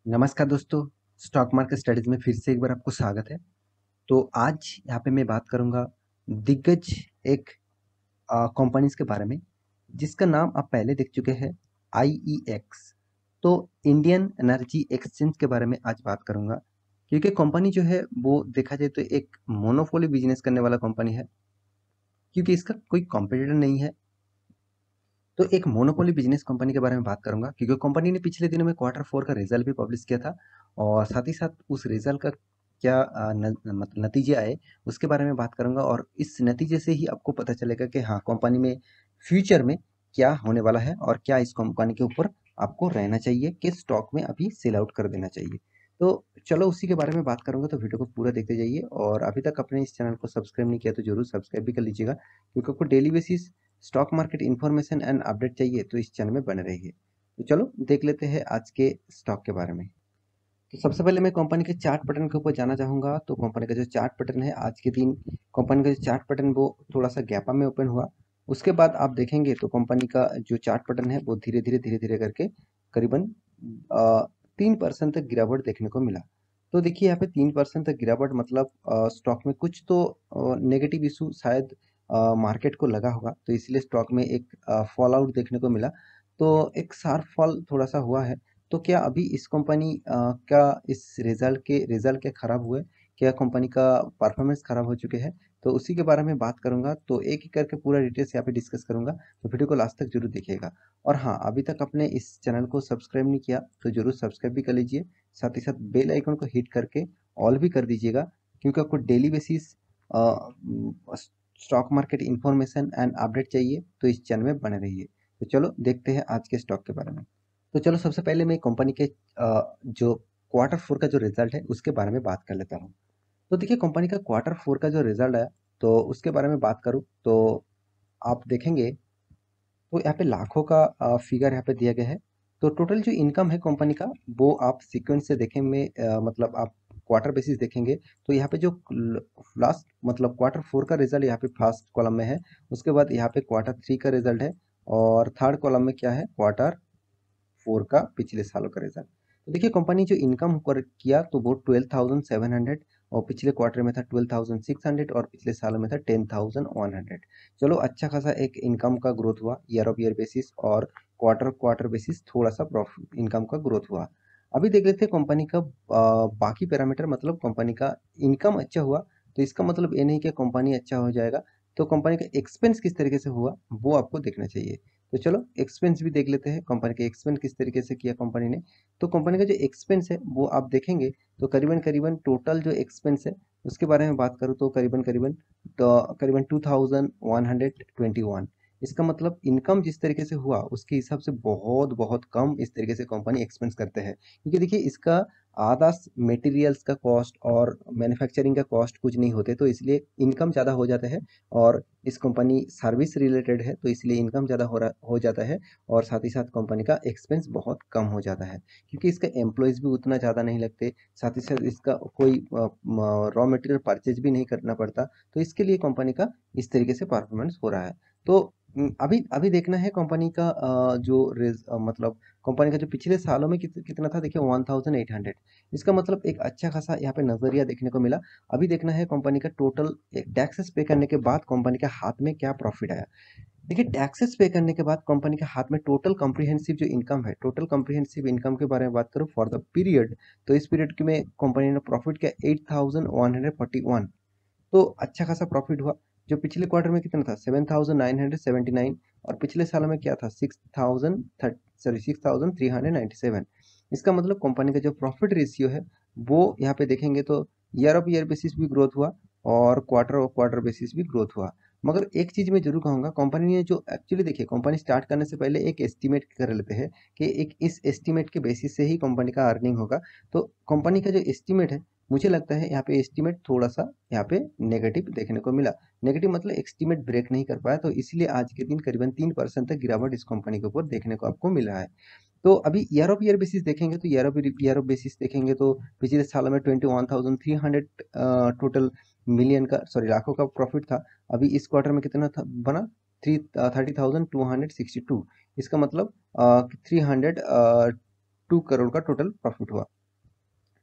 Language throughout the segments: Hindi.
नमस्कार दोस्तों, स्टॉक मार्केट स्टडीज में फिर से एक बार आपको स्वागत है। तो आज यहाँ पे मैं बात करूँगा दिग्गज एक कंपनीज के बारे में, जिसका नाम आप पहले देख चुके हैं, आईईएक्स। तो इंडियन एनर्जी एक्सचेंज के बारे में आज बात करूँगा, क्योंकि कंपनी जो है वो देखा जाए तो एक मोनोपोली बिजनेस करने वाला कंपनी है, क्योंकि इसका कोई कॉम्पिटिटर नहीं है। तो एक मोनोपोली बिजनेस कंपनी के बारे में बात करूंगा, क्योंकि कंपनी ने पिछले दिनों में क्वार्टर 4 का रिजल्ट भी पब्लिश किया था, और साथ ही साथ उस रिजल्ट का क्या मतलब नतीजे आए उसके बारे में बात करूंगा। और इस नतीजे से ही आपको पता चलेगा कि हाँ, कंपनी में फ्यूचर में क्या होने वाला है और क्या इस कंपनी के ऊपर आपको रहना चाहिए, किस स्टॉक में अभी सेल आउट कर देना चाहिए। तो चलो उसी के बारे में बात करूंगा, तो वीडियो को पूरा देखते जाइए। और अभी तक अपने इस चैनल को सब्सक्राइब नहीं किया तो जरूर सब्सक्राइब भी कर लीजिएगा, क्योंकि आपको daily basis stock market information and update चाहिए तो इस चैनल में बने रहिए। तो चलो देख लेते हैं आज के स्टॉक के बारे में। तो सबसे पहले मैं कंपनी के चार्ट पैटर्न के ऊपर जाना चाहूंगा। तो कंपनी का जो चार्ट पैटर्न है आज के दिन, कंपनी का जो चार्ट पैटर्न वो थोड़ा सा गैप में ओपन हुआ। उसके बाद आप देखेंगे तो कंपनी का जो चार्ट पैटर्न है वो धीरे धीरे करके करीबन 3% तक गिरावट देखने को मिला। तो देखिए यहाँ पे 3% तक गिरावट मतलब स्टॉक में कुछ तो नेगेटिव इशू शायद मार्केट को लगा होगा, तो इसलिए स्टॉक में एक फॉल आउट देखने को मिला। तो एक शार्प फॉल थोड़ा सा हुआ है। तो क्या अभी इस कंपनी का इस रिजल्ट के खराब हुए, क्या कंपनी का परफॉर्मेंस खराब हो चुके हैं, तो उसी के बारे में बात करूंगा। तो एक एक करके पूरा डिटेल्स यहाँ पे डिस्कस करूंगा, तो वीडियो को लास्ट तक जरूर देखिएगा। और हाँ, अभी तक आपने इस चैनल को सब्सक्राइब नहीं किया तो जरूर सब्सक्राइब भी कर लीजिए, साथ ही साथ बेल आइकन को हिट करके ऑल भी कर दीजिएगा, क्योंकि आपको daily basis stock market information and update चाहिए तो इस चैनल में बने रहिए। तो चलो देखते हैं आज के स्टॉक के बारे में। तो चलो सबसे पहले मैं कंपनी के जो क्वार्टर 4 का जो रिजल्ट है उसके बारे में बात कर लेता हूँ। तो देखिए कंपनी का क्वार्टर 4 का जो रिजल्ट है, तो उसके बारे में बात करूँ तो आप देखेंगे तो यहाँ पे लाखों का फिगर यहाँ पे दिया गया है। तो टोटल जो इनकम है कंपनी का, वो आप सीक्वेंस से देखेंगे, मतलब आप क्वार्टर बेसिस देखेंगे तो यहाँ पे जो लास्ट मतलब क्वार्टर 4 का रिजल्ट यहाँ पे फर्स्ट कॉलम में है। उसके बाद यहाँ पे क्वार्टर 3 का रिजल्ट है, और थर्ड कॉलम में क्या है, क्वार्टर 4 का पिछले सालों का रिजल्ट। तो देखिए कंपनी जो इनकम कर किया तो वो 12,700, और पिछले क्वार्टर में था 12,600, और पिछले सालों में था 10,100। चलो अच्छा खासा एक इनकम का ग्रोथ हुआ ईयर ऑफ ईयर बेसिस, और क्वार्टर क्वार्टर बेसिस थोड़ा सा प्रॉफिट इनकम का ग्रोथ हुआ। अभी देख लेते हैं कंपनी का बाकी पैरामीटर, मतलब कंपनी का इनकम अच्छा हुआ तो इसका मतलब ये नहीं कि कंपनी अच्छा हो जाएगा। तो कंपनी का एक्सपेंस किस तरीके से हुआ वो आपको देखना चाहिए। तो चलो एक्सपेंस भी देख लेते हैं, कंपनी के एक्सपेंस किस तरीके से किया कंपनी ने। तो कंपनी का जो एक्सपेंस है वो आप देखेंगे तो करीबन करीबन टोटल जो एक्सपेंस है उसके बारे में बात करूँ तो करीबन करीबन 2121। इसका मतलब इनकम जिस तरीके से हुआ उसके हिसाब से बहुत बहुत कम इस तरीके से कंपनी एक्सपेंस करते हैं, क्योंकि देखिए इसका आधा मटेरियल्स का कॉस्ट और मैन्युफैक्चरिंग का कॉस्ट कुछ नहीं होते, तो इसलिए इनकम ज़्यादा हो जाता है। और इस कंपनी सर्विस रिलेटेड है तो इसलिए इनकम ज़्यादा हो जाता है, और साथ ही साथ कंपनी का एक्सपेंस बहुत कम हो जाता है, क्योंकि इसका एम्प्लॉयज़ भी उतना ज़्यादा नहीं लगते, साथ ही साथ इसका कोई रॉ मटेरियल परचेज भी नहीं करना पड़ता। तो इसके लिए कंपनी का इस तरीके से परफॉर्मेंस हो रहा है। तो अभी अभी देखना है कंपनी का मतलब कंपनी का जो पिछले सालों में कितना था, देखिए 1800। इसका मतलब एक अच्छा खासा यहाँ पे नजरिया देखने को मिला। अभी देखना है कंपनी का टोटल टैक्सेस पे करने के बाद कंपनी के हाथ में क्या प्रॉफिट आया। देखिए टैक्सेस पे करने के बाद कंपनी के हाथ में टोटल कॉम्प्रिहेंसिव जो इनकम है, टोटल कॉम्प्रिहेंसिव इनकम के बारे में बात करूँ फॉर द पीरियड, तो इस पीरियड में कंपनी ने प्रॉफिट किया 8,141। तो अच्छा खासा प्रॉफिट हुआ। जो पिछले क्वार्टर में कितना था, 7,979, और पिछले सालों में क्या था, 6,397। इसका मतलब कंपनी का जो प्रॉफिट रेशियो है वो यहाँ पे देखेंगे तो ईयर ऑफ ईयर बेसिस भी ग्रोथ हुआ, और क्वार्टर ऑफ क्वार्टर बेसिस भी ग्रोथ हुआ। मगर एक चीज मैं जरूर कहूंगा, कंपनी ने जो एक्चुअली देखिए कंपनी स्टार्ट करने से पहले एक एस्टिमेट कर लेते हैं कि एक इस एस्टिमेट के बेसिस से ही कंपनी का अर्निंग होगा। तो कंपनी का जो एस्टिमेट है, मुझे लगता है यहाँ पे एस्टिमेट थोड़ा सा यहाँ पे नेगेटिव देखने को मिला। नेगेटिव मतलब एस्टिमेट ब्रेक नहीं कर पाया, तो इसलिए आज के दिन करीबन 3% तक गिरावट इस कंपनी के ऊपर देखने को आपको मिला है। तो अभी ईयर ऑफ ईयर बेसिस देखेंगे तो ईयर ऑफ बेसिस देखेंगे तो पिछले सालों में 21,300 टोटल मिलियन का, सॉरी लाखों का प्रॉफिट था। अभी इस क्वार्टर में कितना था बना, 30,262। इसका मतलब 302 करोड़ का टोटल प्रॉफिट हुआ।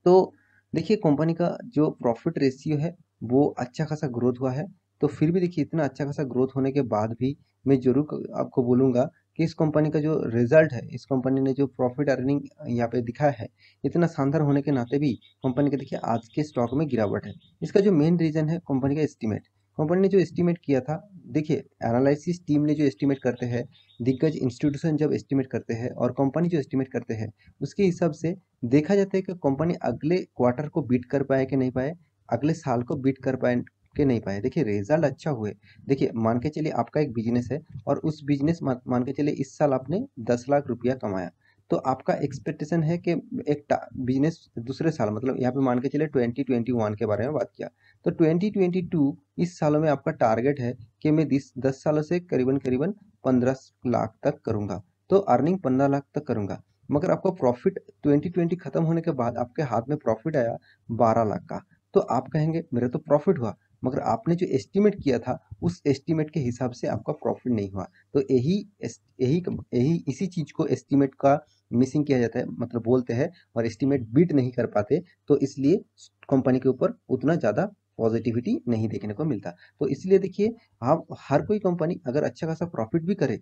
तो देखिए कंपनी का जो प्रॉफिट रेशियो है वो अच्छा खासा ग्रोथ हुआ है। तो फिर भी देखिए इतना अच्छा खासा ग्रोथ होने के बाद भी मैं ज़रूर आपको बोलूँगा कि इस कंपनी का जो रिजल्ट है, इस कंपनी ने जो प्रॉफिट अर्निंग यहाँ पे दिखाया है, इतना शानदार होने के नाते भी कंपनी का देखिए आज के स्टॉक में गिरावट है। इसका जो मेन रीज़न है कंपनी का एस्टीमेट। कंपनी ने जो एस्टीमेट किया था, देखिए एनालिसिस टीम ने जो एस्टीमेट करते हैं, दिग्गज इंस्टीट्यूशन जब एस्टीमेट करते हैं और कंपनी जो एस्टीमेट करते हैं, उसके हिसाब से देखा जाता है कि कंपनी अगले क्वार्टर को बीट कर पाए कि नहीं पाए, अगले साल को बीट कर पाए कि नहीं पाए। देखिए रिजल्ट अच्छा हुए। देखिए मान के चलिए आपका एक बिजनेस है और उस बिजनेस मान के चलिए इस साल आपने 10 लाख रुपया कमाया। तो आपका एक्सपेक्टेशन है कि एक बिजनेस दूसरे साल, मतलब यहाँ पे मान के चलिए 2021 के बारे में बात किया, तो 2022 इस सालों में आपका टारगेट है कि मैं 10 सालों से करीबन करीबन 15 लाख तक करूंगा, तो अर्निंग 15 लाख तक करूंगा। मगर आपका प्रॉफिट 2020 खत्म होने के बाद आपके हाथ में प्रॉफिट आया 12 लाख का। तो आप कहेंगे मेरा तो प्रॉफिट हुआ, मगर आपने जो एस्टीमेट किया था उस एस्टीमेट के हिसाब से आपका प्रॉफिट नहीं हुआ। तो यही यही इसी चीज को एस्टीमेट का मिसिंग किया जाता है, मतलब बोलते हैं, और एस्टीमेट बीट नहीं कर पाते, तो इसलिए कंपनी के ऊपर उतना ज्यादा पॉजिटिविटी नहीं देखने को मिलता। तो इसलिए देखिए, आप हर कोई कंपनी अगर अच्छा खासा प्रॉफिट भी करे,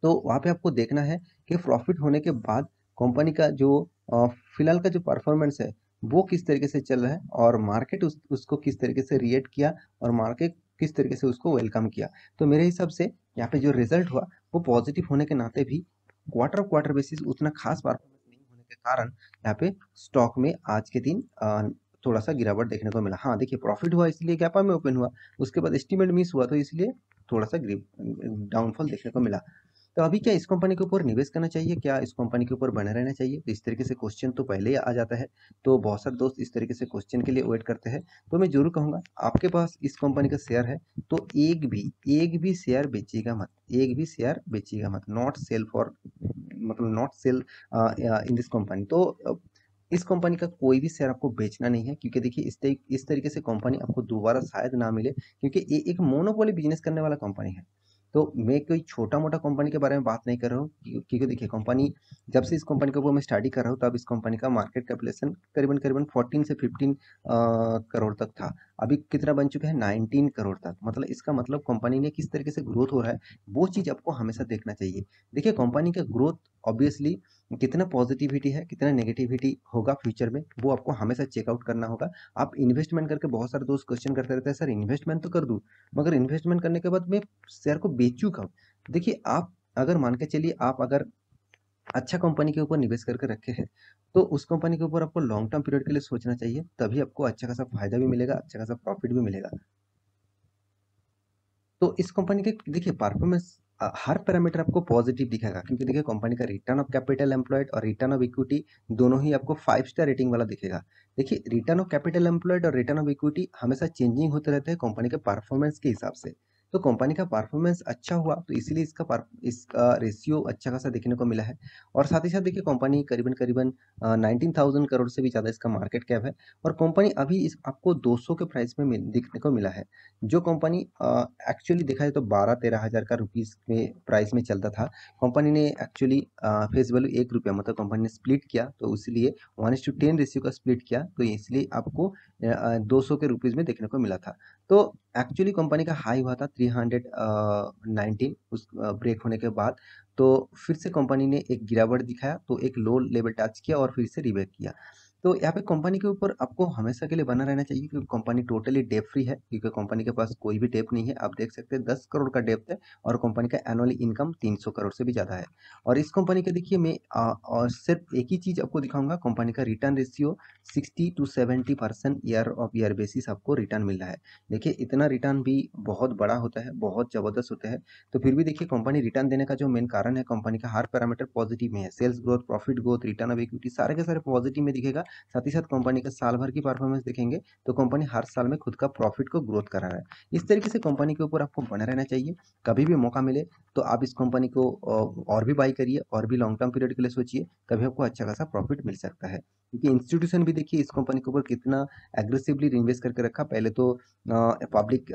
तो वहाँ पे आपको देखना है कि प्रॉफिट होने के बाद कंपनी का जो फिलहाल का जो परफॉर्मेंस है वो किस तरीके से चल रहा है, और मार्केट उसको किस तरीके से रिएक्ट किया, और मार्केट किस तरीके से उसको वेलकम किया। तो मेरे हिसाब से यहाँ पे जो रिजल्ट हुआ वो पॉजिटिव होने के नाते भी क्वार्टर बेसिस उतना खास परफॉर्मेंस नहीं होने के कारण यहाँ पे स्टॉक में आज के दिन थोड़ा सा गिरावट देखने को मिला। हाँ देखिए, प्रॉफिट हुआ इसलिए गैपा में ओपन हुआ, उसके बाद एस्टीमेट मिस हुआ, तो इसलिए थोड़ा सा डाउनफॉल देखने को मिला। तो अभी क्या इस कंपनी के ऊपर निवेश करना चाहिए, क्या इस कंपनी के ऊपर बने रहना चाहिए, तो इस तरीके से क्वेश्चन तो पहले ही आ जाता है। तो बहुत सारे दोस्त इस तरीके से क्वेश्चन के लिए वेट करते हैं। तो मैं जरूर कहूंगा, आपके पास इस कंपनी का शेयर है तो एक भी शेयर बेचिएगा मत, एक भी शेयर बेचिएगा मत, नॉट सेल फॉर, मतलब not sell in this company. तो इस कंपनी का कोई भी शेयर आपको बेचना नहीं है, क्योंकि देखिए इस तरीके से कंपनी आपको दोबारा शायद ना मिले, क्योंकि ये एक मोनोपोली बिजनेस करने वाला कंपनी है। तो मैं कोई छोटा मोटा कंपनी के बारे में बात नहीं कर रहा हूँ, क्योंकि देखिए कंपनी, जब से इस कंपनी के ऊपर मैं स्टडी कर रहा हूँ तब इस कंपनी का मार्केट कैपिटलाइजेशन करीबन करीबन 14 से 15 करोड़ तक था। अभी कितना बन चुका है, 19 करोड़ तक। मतलब इसका मतलब कंपनी ने किस तरीके से ग्रोथ हो रहा है, वो चीज़ आपको हमेशा देखना चाहिए। देखिए कंपनी का ग्रोथ ऑब्वियसली कितना पॉजिटिविटी है, कितना नेगेटिविटी होगा फ्यूचर में, वो आपको हमेशा चेकआउट करना होगा। आप इन्वेस्टमेंट करके, बहुत सारे दोस्त क्वेश्चन करते रहते हैं सर इन्वेस्टमेंट तो कर दूं, मगर इन्वेस्टमेंट करने के बाद मैं शेयर को बेचूं कब। देखिए आप अगर मान के चलिए, आप अगर अच्छा कंपनी के ऊपर निवेश करके रखे हैं, तो उस कंपनी के ऊपर आपको लॉन्ग टर्म पीरियड के लिए सोचना चाहिए, तभी आपको अच्छा खासा फायदा भी मिलेगा, अच्छा खासा प्रॉफिट भी मिलेगा। तो इस कंपनी के देखिए परफॉर्मेंस हर पैरामीटर आपको पॉजिटिव दिखेगा, क्योंकि देखिए कंपनी का रिटर्न ऑफ कैपिटल एम्प्लॉयड और रिटर्न ऑफ इक्विटी दोनों ही आपको 5 स्टार रेटिंग वाला दिखेगा। देखिए रिटर्न ऑफ कैपिटल एम्प्लॉयड और रिटर्न ऑफ इक्विटी हमेशा चेंजिंग होते रहते हैं कंपनी के परफॉर्मेंस के हिसाब से। तो कंपनी का परफॉर्मेंस अच्छा हुआ तो इसीलिए इसका रेशियो अच्छा खासा देखने को मिला है। और साथ ही साथ देखिए कंपनी करीबन करीबन 19,000 करोड़ से भी ज़्यादा इसका मार्केट कैप है, और कंपनी अभी इस आपको 200 के प्राइस में दिखने को मिला है। जो कंपनी एक्चुअली देखा जाए तो 12-13 हज़ार का रुपीस में प्राइस में चलता था, कंपनी ने एक्चुअली फेस वैल्यू 1 रुपया, मतलब कंपनी ने स्प्लिट किया, तो इसलिए 1:10 रेशियो का स्प्लिट किया, तो इसलिए आपको 200 के रुपीस में देखने को मिला था। तो एक्चुअली कंपनी का हाई हुआ था 319, उस ब्रेक होने के बाद तो फिर से कंपनी ने एक गिरावट दिखाया, तो एक लो लेवल टच किया और फिर से रिबैक किया। तो यहाँ पे कंपनी के ऊपर आपको हमेशा के लिए बना रहना चाहिए, क्योंकि कंपनी टोटली डेप फ्री है, क्योंकि कंपनी के पास कोई भी डेप नहीं है। आप देख सकते हैं 10 करोड़ का डेप है, और कंपनी का एनुअली इनकम 300 करोड़ से भी ज़्यादा है। और इस कंपनी के देखिए मैं और सिर्फ एक ही चीज़ आपको दिखाऊंगा, कंपनी का return ratio 60 to 70% year of year basis आपको रिटर्न मिल रहा है। देखिए इतना रिटर्न भी बहुत बड़ा होता है, बहुत ज़बरदस्त होता है। तो फिर भी देखिए कंपनी रिटर्न देने का जो मेन कारण है, कंपनी का हर पैरामीटर पॉजिटिव में है, sales growth, profit growth, return of equity, सारे के सारे पॉजिटिव में दिखेगा। साथ ही साथ कंपनी का साल भर की परफॉर्मेंस देखेंगे तो कंपनी हर साल में खुद का प्रॉफिट को ग्रोथ करा रहा है। इस तरीके से कंपनी के ऊपर आपको बना रहना चाहिए। कभी भी मौका मिले तो आप इस कंपनी को और भी बाई करिए, और भी लॉन्ग टर्म पीरियड के लिए सोचिए, तभी आपको अच्छा खासा प्रॉफिट मिल सकता है। क्योंकि इंस्टीट्यूशन भी देखिए इस कंपनी के ऊपर कितना एग्रेसिवली इन्वेस्ट करके रखा। पहले तो पब्लिक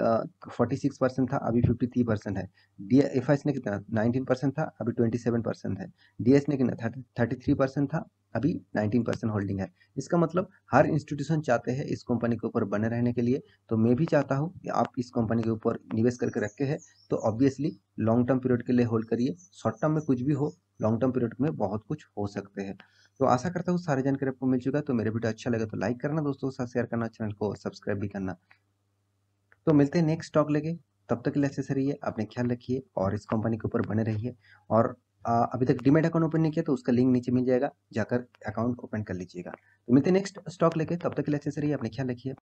46% था, अभी 53% है। डी एफ ने कितना 19% था, अभी 27% है। डीएस ने कितना 33% था, अभी 19% होल्डिंग है। इसका मतलब हर इंस्टीट्यूशन चाहते हैं इस कंपनी के ऊपर बने रहने के लिए, तो मैं भी चाहता हूँ कि आप इस कंपनी के ऊपर निवेश करके रखे हैं तो ऑब्वियसली लॉन्ग टर्म पीरियड के लिए होल्ड करिए। शॉर्ट टर्म में कुछ भी हो, लॉन्ग टर्म पीरियड में बहुत कुछ हो सकते हैं। तो आशा करता हूँ सारी जानकारी आपको मिल चुका है। तो मेरे वीडियो अच्छा लगे तो लाइक करना, दोस्तों के साथ शेयर करना, चैनल को सब्सक्राइब भी करना। तो मिलते हैं नेक्स्ट स्टॉक लेके, तब तक के लिए अच्छे से रहिए, अपने ख्याल रखिए और इस कंपनी के ऊपर बने रहिए। और अभी तक डीमैट अकाउंट ओपन नहीं किया तो उसका लिंक नीचे मिल जाएगा, जाकर अकाउंट ओपन कर लीजिएगा। तो मिलते हैं नेक्स्ट स्टॉक लेके, तब तक के लिए अच्छे से रहिए, अपने ख्याल रखिए।